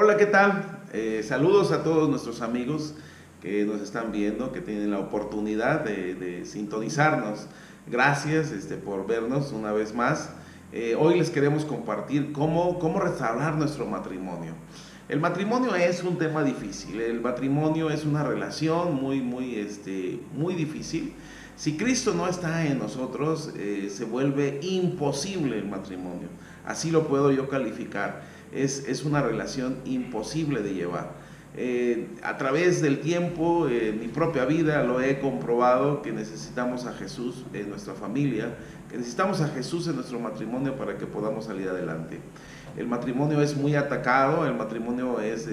Hola, ¿qué tal? Saludos a todos nuestros amigos que nos están viendo, que tienen la oportunidad de sintonizarnos. Gracias por vernos una vez más. Hoy les queremos compartir cómo restaurar nuestro matrimonio. El matrimonio es un tema difícil, el matrimonio es una relación muy difícil. Si Cristo no está en nosotros, se vuelve imposible el matrimonio. Así lo puedo yo calificar. Es una relación imposible de llevar. A través del tiempo, en mi propia vida lo he comprobado, que necesitamos a Jesús en nuestra familia, que necesitamos a Jesús en nuestro matrimonio para que podamos salir adelante. El matrimonio es muy atacado, el matrimonio es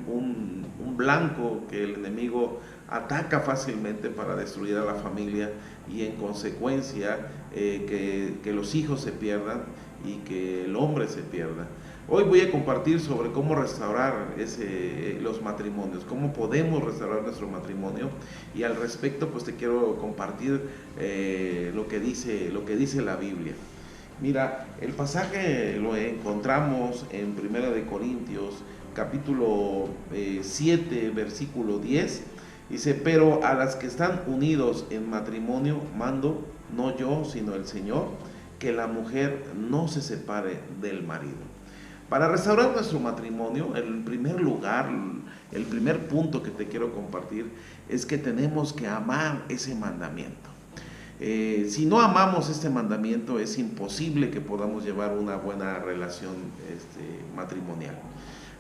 un blanco que el enemigo ataca fácilmente para destruir a la familia y en consecuencia que los hijos se pierdan y que el hombre se pierda. Hoy voy a compartir sobre cómo restaurar los matrimonios, cómo podemos restaurar nuestro matrimonio, y al respecto pues te quiero compartir lo que dice la Biblia. Mira, el pasaje lo encontramos en 1 Corintios capítulo 7 versículo 10. Dice: pero a las que están unidos en matrimonio mando, no yo sino el Señor, que la mujer no se separe del marido. Para restaurar nuestro matrimonio, en primer lugar, el primer punto que te quiero compartir es que tenemos que amar ese mandamiento. Si no amamos este mandamiento, es imposible que podamos llevar una buena relación matrimonial.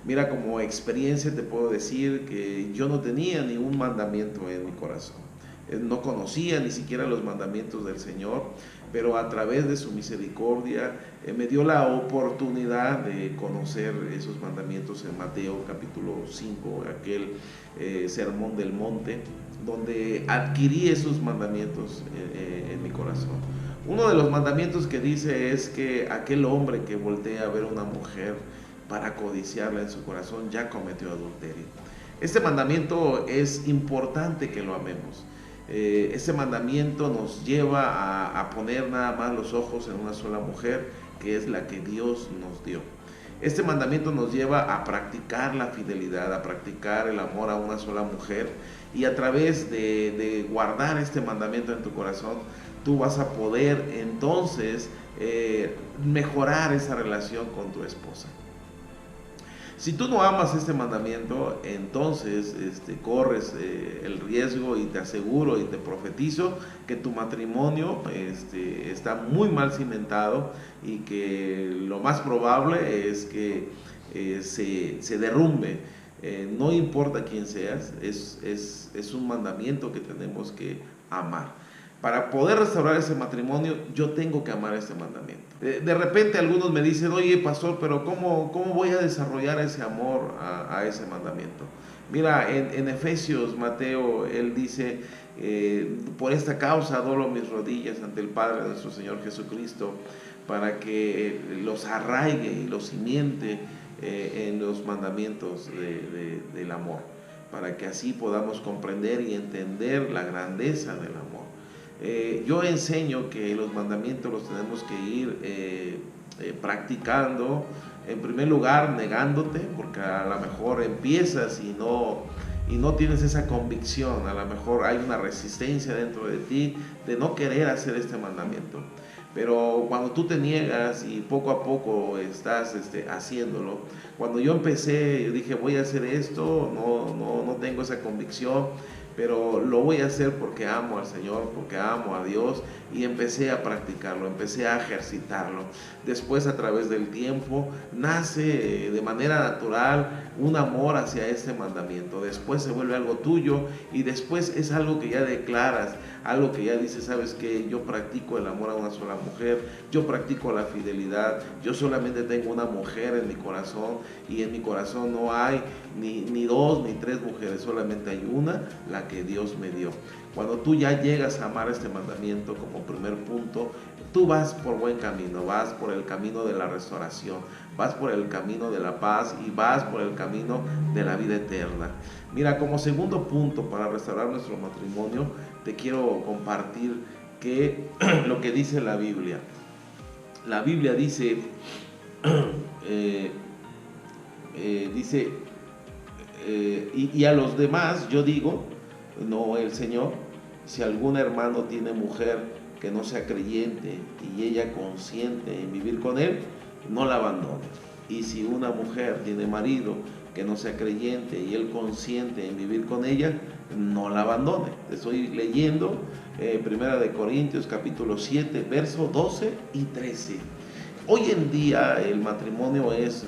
Mira, como experiencia te puedo decir que yo no tenía ni un mandamiento en mi corazón. No conocía ni siquiera los mandamientos del Señor, pero a través de su misericordia me dio la oportunidad de conocer esos mandamientos en Mateo capítulo 5, aquel sermón del monte, donde adquirí esos mandamientos en mi corazón. Uno de los mandamientos que dice es que aquel hombre que voltea a ver a una mujer para codiciarla en su corazón ya cometió adulterio. Este mandamiento es importante que lo amemos. Este mandamiento nos lleva a poner nada más los ojos en una sola mujer, que es la que Dios nos dio. Este mandamiento nos lleva a practicar la fidelidad, a practicar el amor a una sola mujer, y a través de guardar este mandamiento en tu corazón, tú vas a poder entonces mejorar esa relación con tu esposa. Si tú no amas este mandamiento, entonces corres el riesgo, y te aseguro y te profetizo que tu matrimonio está muy mal cimentado, y que lo más probable es que se derrumbe. No importa quién seas, es un mandamiento que tenemos que amar. Para poder restaurar ese matrimonio, yo tengo que amar este mandamiento. De repente algunos me dicen: oye, pastor, pero ¿cómo voy a desarrollar ese amor a ese mandamiento? Mira, en Efesios, Mateo, él dice: por esta causa doblo mis rodillas ante el Padre de nuestro Señor Jesucristo, para que los arraigue y los cimiente en los mandamientos del amor, para que así podamos comprender y entender la grandeza del amor. Yo enseño que los mandamientos los tenemos que ir practicando, en primer lugar negándote, porque a lo mejor empiezas y no tienes esa convicción. A lo mejor hay una resistencia dentro de ti de no querer hacer este mandamiento, pero cuando tú te niegas y poco a poco estás haciéndolo. Cuando yo empecé, yo dije: voy a hacer esto, no tengo esa convicción, pero lo voy a hacer porque amo al Señor, porque amo a Dios, y empecé a practicarlo, empecé a ejercitarlo. Después, a través del tiempo, nace de manera natural un amor hacia este mandamiento. Después se vuelve algo tuyo, y después es algo que ya declaras, algo que ya dices: sabes que yo practico el amor a una sola mujer, yo practico la fidelidad, yo solamente tengo una mujer en mi corazón, y en mi corazón no hay ni dos ni tres mujeres, solamente hay una, la que Dios me dio. Cuando tú ya llegas a amar este mandamiento como primer punto, tú vas por buen camino, vas por el camino de la restauración, vas por el camino de la paz, y vas por el camino de la vida eterna. Mira, como segundo punto para restaurar nuestro matrimonio, te quiero compartir lo que dice la Biblia. La Biblia dice dice, y a los demás yo digo, no el Señor, si algún hermano tiene mujer que no sea creyente y ella consciente en vivir con él, no la abandone. Y si una mujer tiene marido que no sea creyente y él consciente en vivir con ella, no la abandone. Estoy leyendo Primera de Corintios capítulo 7, verso 12 y 13. Hoy en día el matrimonio es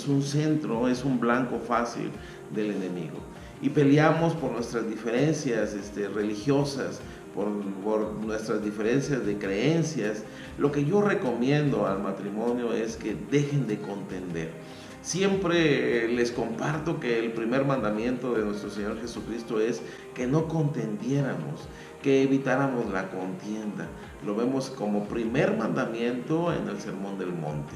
un centro, es un blanco fácil del enemigo. Y peleamos por nuestras diferencias religiosas, por nuestras diferencias de creencias. Lo que yo recomiendo al matrimonio es que dejen de contender. Siempre les comparto que el primer mandamiento de nuestro Señor Jesucristo es que no contendiéramos, que evitáramos la contienda. Lo vemos como primer mandamiento en el Sermón del Monte.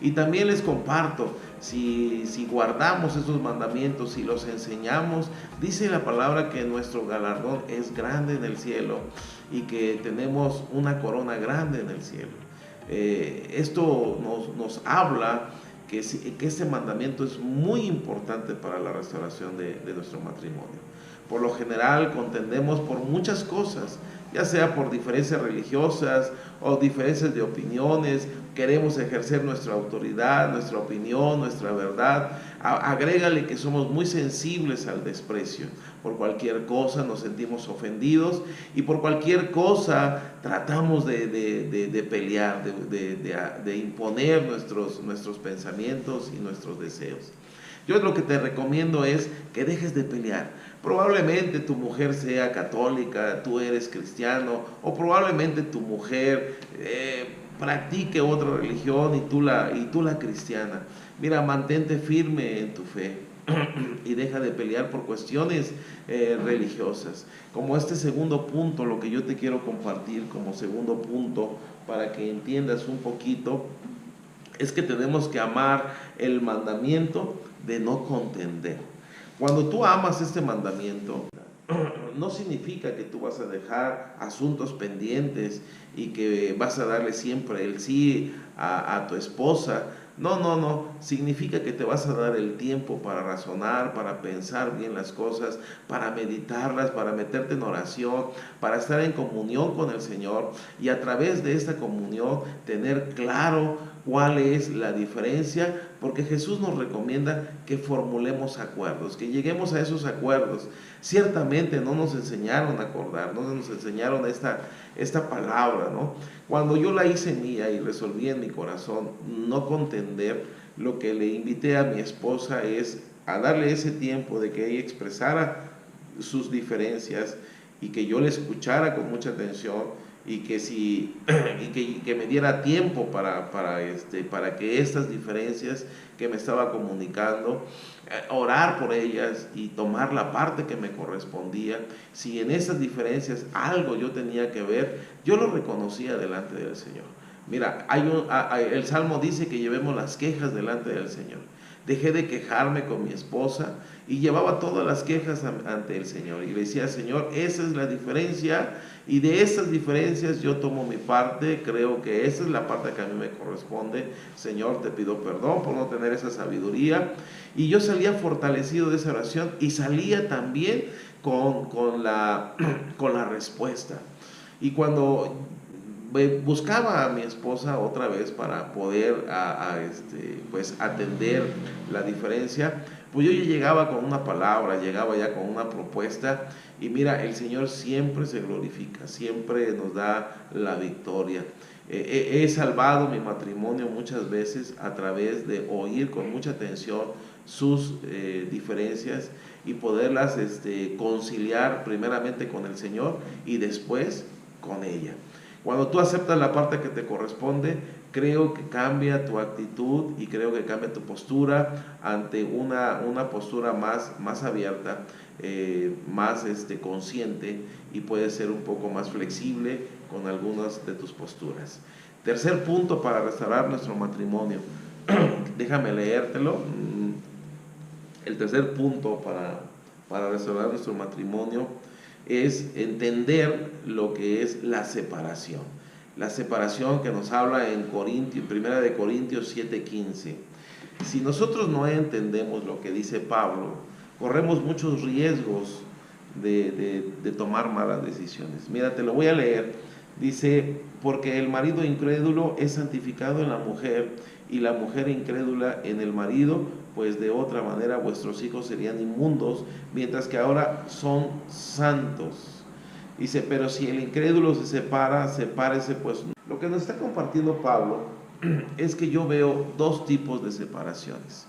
Y también les comparto, si guardamos esos mandamientos y los enseñamos, dice la palabra que nuestro galardón es grande en el cielo y que tenemos una corona grande en el cielo. Esto nos habla que este mandamiento es muy importante para la restauración de nuestro matrimonio. Por lo general contendemos por muchas cosas, ya sea por diferencias religiosas o diferencias de opiniones. Queremos ejercer nuestra autoridad, nuestra opinión, nuestra verdad. Agrégale que somos muy sensibles al desprecio. Por cualquier cosa nos sentimos ofendidos y por cualquier cosa tratamos de pelear, de imponer nuestros pensamientos y nuestros deseos. Yo lo que te recomiendo es que dejes de pelear. Probablemente tu mujer sea católica, tú eres cristiano, o probablemente tu mujer practique otra religión y tú la cristiana. Mira, mantente firme en tu fe y deja de pelear por cuestiones religiosas. Como este segundo punto, lo que yo te quiero compartir como segundo punto para que entiendas un poquito, es que tenemos que amar el mandamiento de no contender. Cuando tú amas este mandamiento, no significa que tú vas a dejar asuntos pendientes y que vas a darle siempre el sí a tu esposa. No, significa que te vas a dar el tiempo para razonar, para pensar bien las cosas, para meditarlas, para meterte en oración, para estar en comunión con el Señor y a través de esta comunión tener claro cuál es la diferencia, porque Jesús nos recomienda que formulemos acuerdos, que lleguemos a esos acuerdos. Ciertamente no nos enseñaron a acordar, no nos enseñaron esta palabra, ¿no? Cuando yo la hice mía y resolví en mi corazón no contender, lo que le invité a mi esposa es a darle ese tiempo de que ella expresara sus diferencias y que yo le escuchara con mucha atención y que me diera tiempo para que estas diferencias que me estaba comunicando, orar por ellas y tomar la parte que me correspondía. Si en esas diferencias algo yo tenía que ver, yo lo reconocía delante del Señor. Mira, el Salmo dice que llevemos las quejas delante del Señor. Dejé de quejarme con mi esposa y llevaba todas las quejas ante el Señor. Y le decía, Señor, esa es la diferencia y de esas diferencias yo tomo mi parte. Creo que esa es la parte que a mí me corresponde. Señor, te pido perdón por no tener esa sabiduría. Y yo salía fortalecido de esa oración y salía también con la respuesta. Y cuando buscaba a mi esposa otra vez para poder pues atender la diferencia, pues yo ya llegaba con una palabra, llegaba ya con una propuesta y mira, el Señor siempre se glorifica, siempre nos da la victoria. He salvado mi matrimonio muchas veces a través de oír con mucha atención sus diferencias y poderlas conciliar primeramente con el Señor y después con ella. Cuando tú aceptas la parte que te corresponde, creo que cambia tu actitud y creo que cambia tu postura ante una postura más abierta, más consciente, y puedes ser un poco más flexible con algunas de tus posturas. Tercer punto para restaurar nuestro matrimonio. Déjame leértelo. El tercer punto para restaurar nuestro matrimonio es entender lo que es la separación. La separación que nos habla en 1 Corintios 7:15. Si nosotros no entendemos lo que dice Pablo, corremos muchos riesgos de tomar malas decisiones. Mira, te lo voy a leer. Dice, porque el marido incrédulo es santificado en la mujer y la mujer incrédula en el marido, pues de otra manera vuestros hijos serían inmundos, mientras que ahora son santos. Dice, pero si el incrédulo se separa, sepárese pues. Lo que nos está compartiendo Pablo es que yo veo dos tipos de separaciones.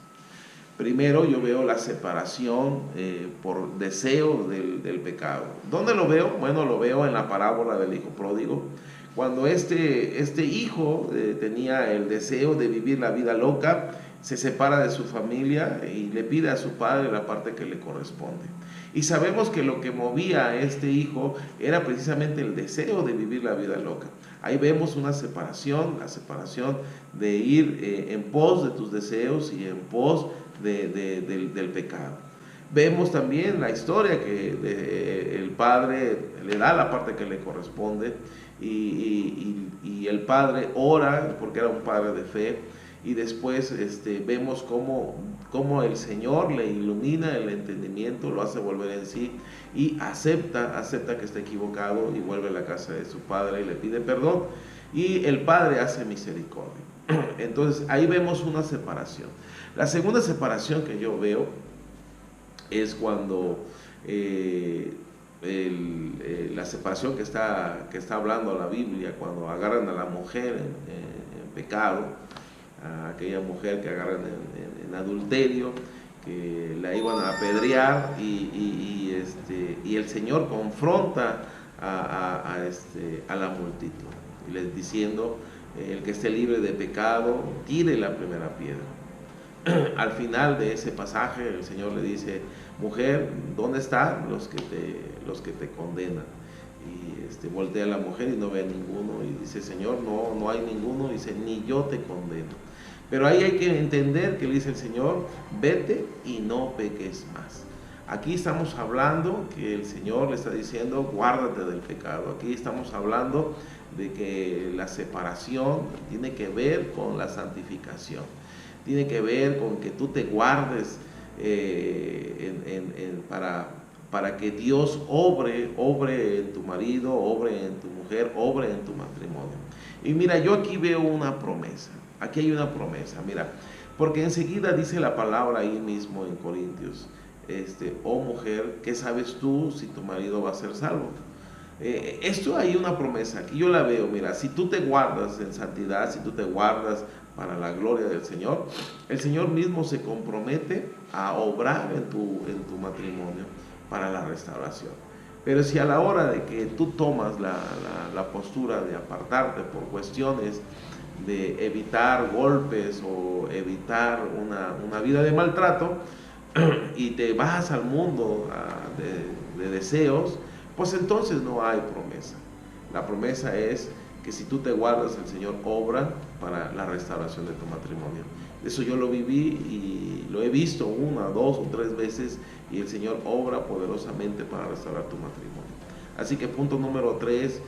Primero, yo veo la separación por deseo del pecado. ¿Dónde lo veo? Bueno, lo veo en la parábola del hijo pródigo. Cuando este hijo tenía el deseo de vivir la vida loca, se separa de su familia y le pide a su padre la parte que le corresponde. Y sabemos que lo que movía a este hijo era precisamente el deseo de vivir la vida loca. Ahí vemos una separación, la separación de ir en pos de tus deseos y en pos del pecado. Vemos también la historia que el padre le da la parte que le corresponde y el padre ora porque era un padre de fe, y después vemos cómo el Señor le ilumina el entendimiento, lo hace volver en sí y acepta que está equivocado y vuelve a la casa de su padre y le pide perdón, y el padre hace misericordia. Entonces ahí vemos una separación. La segunda separación que yo veo es cuando la separación que está hablando la Biblia, cuando agarran a la mujer en pecado, a aquella mujer que agarran en adulterio, que la iban a apedrear, y el Señor confronta a la multitud, y les diciendo, el que esté libre de pecado, tire la primera piedra. Al final de ese pasaje, el Señor le dice, mujer, ¿dónde están los que te condenan? Y voltea a la mujer y no ve a ninguno, y dice, Señor, no hay ninguno. Y dice, ni yo te condeno. Pero ahí hay que entender que le dice el Señor, vete y no peques más. Aquí estamos hablando que el Señor le está diciendo, guárdate del pecado. Aquí estamos hablando de que la separación tiene que ver con la santificación. Tiene que ver con que tú te guardes para que Dios obre en tu marido, obre en tu mujer, obre en tu matrimonio. Y mira, yo aquí veo una promesa. Aquí hay una promesa, mira, porque enseguida dice la palabra ahí mismo en Corintios, oh mujer, ¿qué sabes tú si tu marido va a ser salvo? Esto hay una promesa, aquí yo la veo, mira, si tú te guardas en santidad, si tú te guardas para la gloria del Señor, el Señor mismo se compromete a obrar en tu matrimonio para la restauración. Pero si a la hora de que tú tomas la postura de apartarte por cuestiones de evitar golpes o evitar una vida de maltrato, y te vas al mundo de deseos, pues entonces no hay promesa. La promesa es que si tú te guardas, el Señor obra para la restauración de tu matrimonio. Eso yo lo viví y lo he visto 1, 2 o 3 veces, y el Señor obra poderosamente para restaurar tu matrimonio. Así que punto número 3,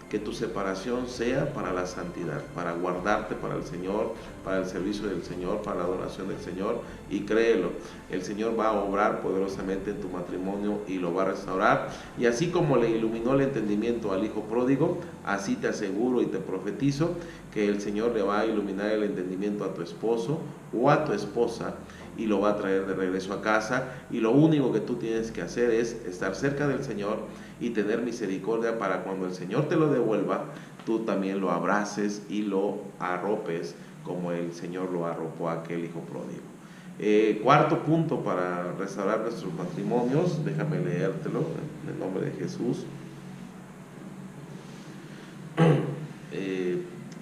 que tu separación sea para la santidad, para guardarte para el Señor, para el servicio del Señor, para la adoración del Señor, y créelo, el Señor va a obrar poderosamente en tu matrimonio y lo va a restaurar. Y así como le iluminó el entendimiento al hijo pródigo, así te aseguro y te profetizo que el Señor le va a iluminar el entendimiento a tu esposo o a tu esposa, y lo va a traer de regreso a casa, y lo único que tú tienes que hacer es estar cerca del Señor y tener misericordia para cuando el Señor te lo devuelva, tú también lo abraces y lo arropes como el Señor lo arropó a aquel hijo pródigo. Cuarto punto para restaurar nuestros matrimonios, déjame leértelo en el nombre de Jesús.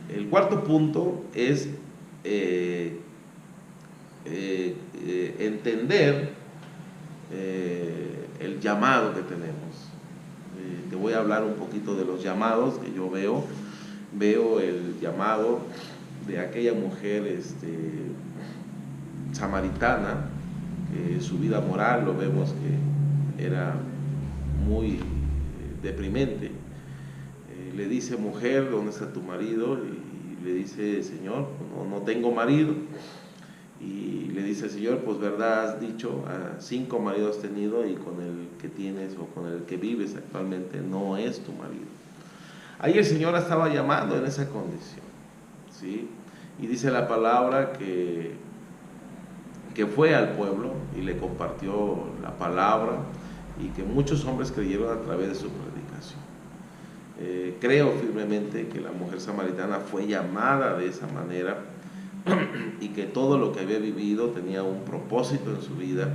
El cuarto punto es entender el llamado que tenemos. Te voy a hablar un poquito de los llamados que yo veo. Veo el llamado de aquella mujer samaritana, que su vida moral lo vemos que era muy deprimente. Le dice, mujer, ¿dónde está tu marido? Y le dice, Señor, no tengo marido. y le dice al Señor, pues verdad has dicho, 5 maridos has tenido y con el que tienes o con el que vives actualmente no es tu marido. Ahí el Señor la estaba llamando en esa condición, ¿sí? Y dice la palabra que fue al pueblo y le compartió la palabra y que muchos hombres creyeron a través de su predicación. Creo firmemente que la mujer samaritana fue llamada de esa manera y que todo lo que había vivido tenía un propósito en su vida.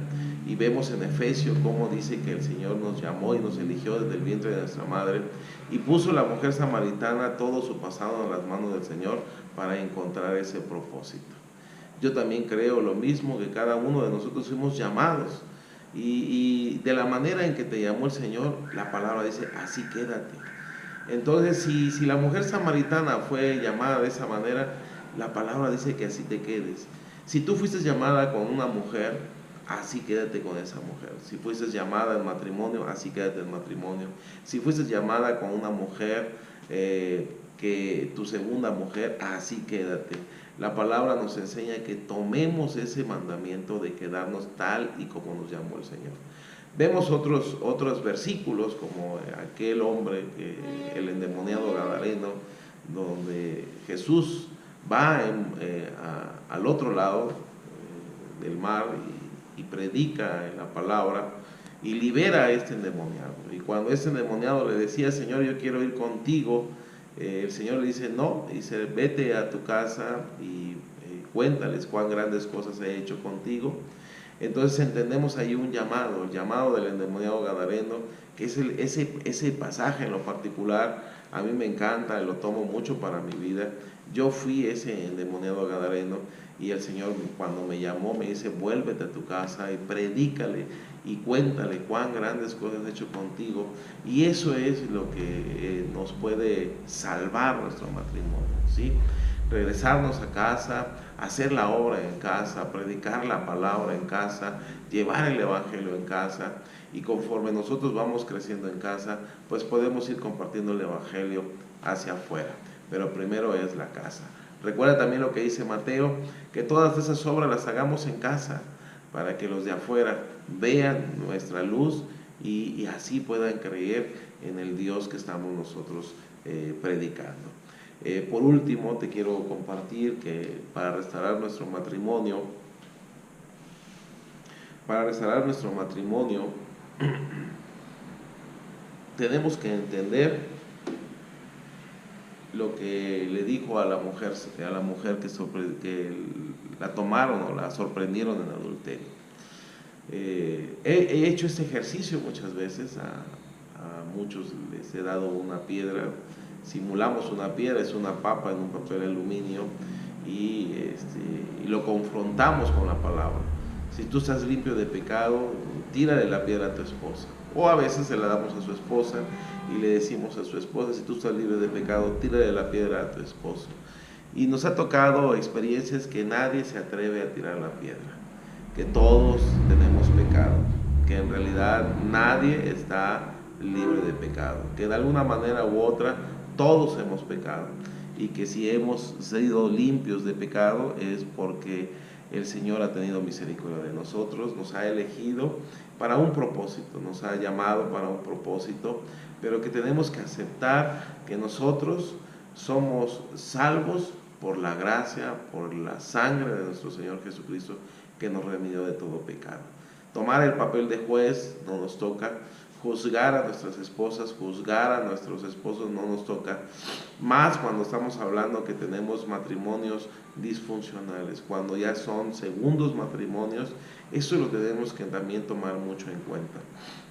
Y vemos en Efesios cómo dice que el Señor nos llamó y nos eligió desde el vientre de nuestra madre y puso la mujer samaritana todo su pasado en las manos del Señor para encontrar ese propósito. Yo también creo lo mismo, que cada uno de nosotros fuimos llamados y de la manera en que te llamó el Señor, la palabra dice, así quédate. Entonces, si la mujer samaritana fue llamada de esa manera, la palabra dice que así te quedes. Si tú fuiste llamada con una mujer, así quédate con esa mujer. Si fuiste llamada en matrimonio, así quédate en matrimonio. Si fuiste llamada con una mujer, que tu segunda mujer, así quédate. La palabra nos enseña que tomemos ese mandamiento de quedarnos tal y como nos llamó el Señor. Vemos otros versículos como aquel hombre, el endemoniado gadareno, donde Jesús va al otro lado del mar y predica la palabra y libera a este endemoniado. Y cuando este endemoniado le decía, Señor, yo quiero ir contigo, el Señor le dice, no, dice, vete a tu casa y cuéntales cuán grandes cosas he hecho contigo. Entonces entendemos ahí un llamado, el llamado del endemoniado gadareno, que es ese pasaje en lo particular, a mí me encanta, lo tomo mucho para mi vida. Yo fui ese endemoniado gadareno y el Señor cuando me llamó me dice, vuélvete a tu casa y predícale y cuéntale cuán grandes cosas he hecho contigo. Y eso es lo que nos puede salvar nuestro matrimonio, ¿sí? Regresarnos a casa, hacer la obra en casa, predicar la palabra en casa, llevar el evangelio en casa, y conforme nosotros vamos creciendo en casa, pues podemos ir compartiendo el evangelio hacia afuera, pero primero es la casa. Recuerda también lo que dice Mateo, que todas esas obras las hagamos en casa, para que los de afuera vean nuestra luz y así puedan creer en el Dios que estamos nosotros predicando. Por último, te quiero compartir que para restaurar nuestro matrimonio, tenemos que entender lo que le dijo a la mujer que la tomaron o la sorprendieron en adulterio. He hecho este ejercicio muchas veces, a muchos les he dado una piedra, simulamos una piedra, es una papa en un papel aluminio y lo confrontamos con la palabra. Si tú estás limpio de pecado, tírale la piedra a tu esposa. O a veces se la damos a su esposa y le decimos a su esposa, si tú estás libre de pecado, tírale la piedra a tu esposo. Y nos ha tocado experiencias que nadie se atreve a tirar la piedra, que todos tenemos pecado, que en realidad nadie está libre de pecado, que de alguna manera u otra todos hemos pecado y que si hemos sido limpios de pecado es porque el Señor ha tenido misericordia de nosotros, nos ha elegido para un propósito, nos ha llamado para un propósito, pero que tenemos que aceptar que nosotros somos salvos por la gracia, por la sangre de nuestro Señor Jesucristo, que nos redimió de todo pecado. Tomar el papel de juez no nos toca, juzgar a nuestras esposas, juzgar a nuestros esposos no nos toca, más cuando estamos hablando que tenemos matrimonios disfuncionales, cuando ya son segundos matrimonios, eso lo tenemos que también tomar mucho en cuenta.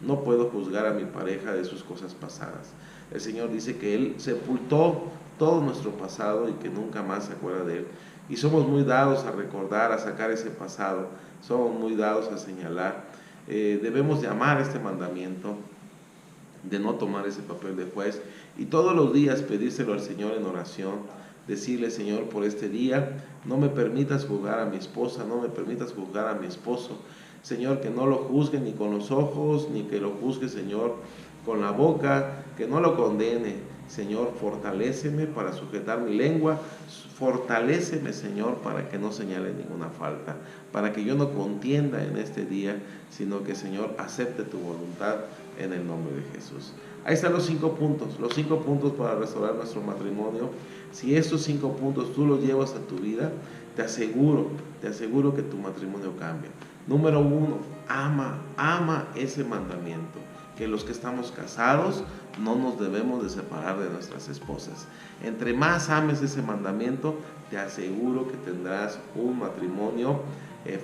No puedo juzgar a mi pareja de sus cosas pasadas. El Señor dice que Él sepultó todo nuestro pasado y que nunca más se acuerda de él. Y somos muy dados a recordar, a sacar ese pasado, somos muy dados a señalar. Debemos de amar este mandamiento, de no tomar ese papel de juez y todos los días pedírselo al Señor en oración, decirle, Señor, por este día no me permitas juzgar a mi esposa, no me permitas juzgar a mi esposo, Señor, que no lo juzgue ni con los ojos, ni que lo juzgue, Señor, con la boca, que no lo condene, Señor, fortaléceme para sujetar mi lengua, fortaléceme, Señor, para que no señale ninguna falta, para que yo no contienda en este día, sino que, Señor, acepte tu voluntad en el nombre de Jesús. Ahí están los 5 puntos para restaurar nuestro matrimonio. Si estos 5 puntos tú los llevas a tu vida, te aseguro que tu matrimonio cambia. Número 1, ama ese mandamiento, que los que estamos casados no nos debemos de separar de nuestras esposas. Entre más ames ese mandamiento, te aseguro que tendrás un matrimonio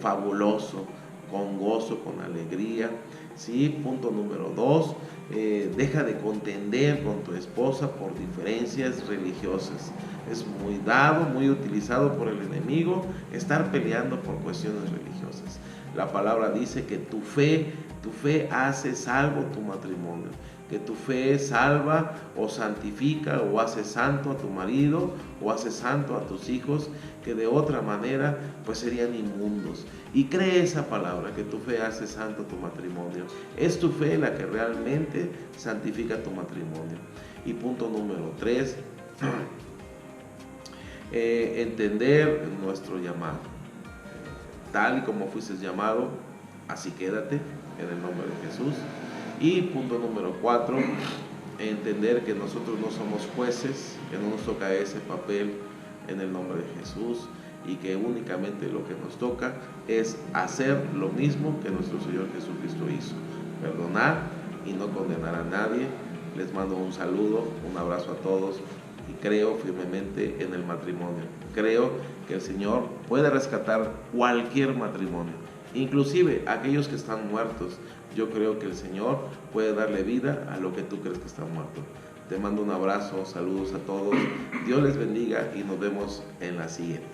fabuloso, con gozo, con alegría. ¿Sí? Punto número 2, deja de contender con tu esposa por diferencias religiosas. Es muy dado, muy utilizado por el enemigo estar peleando por cuestiones religiosas. La palabra dice que tu fe hace salvo tu matrimonio, que tu fe salva o santifica o hace santo a tu marido o hace santo a tus hijos, que de otra manera pues serían inmundos. Y cree esa palabra, que tu fe hace santo tu matrimonio. Es tu fe la que realmente santifica tu matrimonio. Y punto número 3, entender nuestro llamado. Tal y como fuiste llamado, así quédate, en el nombre de Jesús. Y punto número 4, entender que nosotros no somos jueces, que no nos toca ese papel en el nombre de Jesús, y que únicamente lo que nos toca es hacer lo mismo que nuestro Señor Jesucristo hizo: perdonar y no condenar a nadie. Les mando un saludo, un abrazo a todos, y creo firmemente en el matrimonio. Creo que el Señor puede rescatar cualquier matrimonio, inclusive aquellos que están muertos. Yo creo que el Señor puede darle vida a lo que tú crees que está muerto. Te mando un abrazo, saludos a todos, Dios les bendiga y nos vemos en la siguiente.